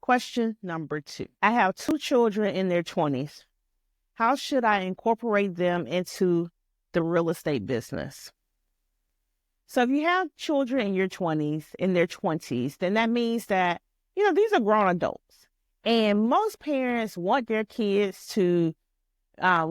Question number 2. I have 2 children in their 20s. How should I incorporate them into the real estate business? So if you have children in their 20s, then that means that, these are grown adults. And most parents want their kids to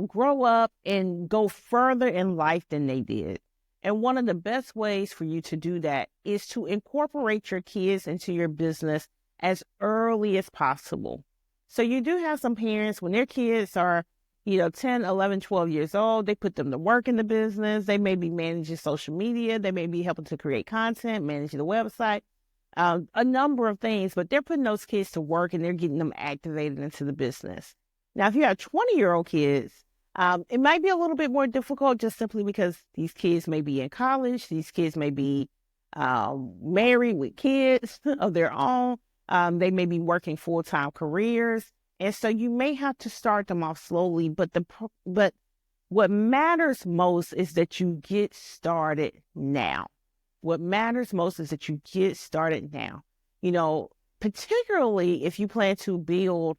grow up and go further in life than they did. And one of the best ways for you to do that is to incorporate your kids into your business as early as possible. So you do have some parents, when their kids are 10, 11, 12 years old, they put them to work in the business. They may be managing social media. They may be helping to create content, managing the website, a number of things, but they're putting those kids to work and they're getting them activated into the business. Now, if you have 20-year-old kids, it might be a little bit more difficult just simply because these kids may be in college. These kids may be married with kids of their own. They may be working full-time careers. And so you may have to start them off slowly, but what matters most is that you get started now. What matters most is that you get started now. Particularly if you plan to build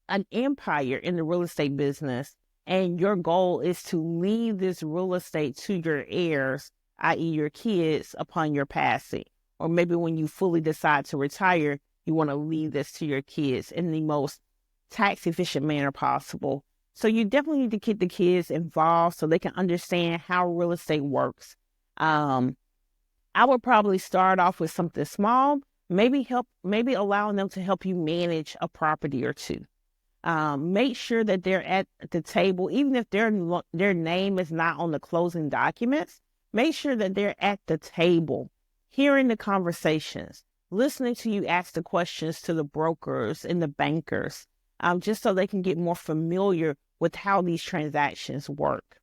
an empire in the real estate business and your goal is to leave this real estate to your heirs, i.e. your kids, upon your passing. Or maybe when you fully decide to retire, you want to leave this to your kids in the most tax efficient manner possible. So you definitely need to get the kids involved so they can understand how real estate works. I would probably start off with something small, maybe allowing them to help you manage a property or two. Make sure that they're at the table, even if their name is not on the closing documents. Make sure that they're at the table, hearing the conversations, listening to you ask the questions to the brokers and the bankers. Just so they can get more familiar with how these transactions work.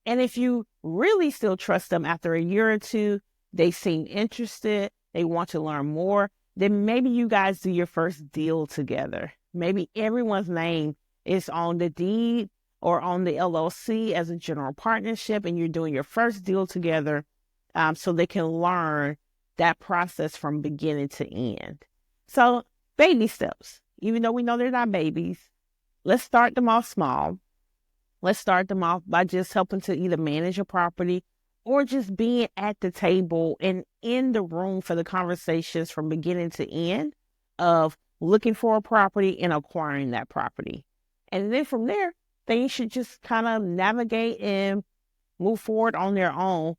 And if you really still trust them after a year or two, they seem interested, they want to learn more, then maybe you guys do your first deal together. Maybe everyone's name is on the deed or on the LLC as a general partnership, and you're doing your first deal together so they can learn that process from beginning to end. So baby steps. Even though we know they're not babies, let's start them off small. Let's start them off by just helping to either manage a property or just being at the table and in the room for the conversations from beginning to end of looking for a property and acquiring that property. And then from there, things should just kind of navigate and move forward on their own.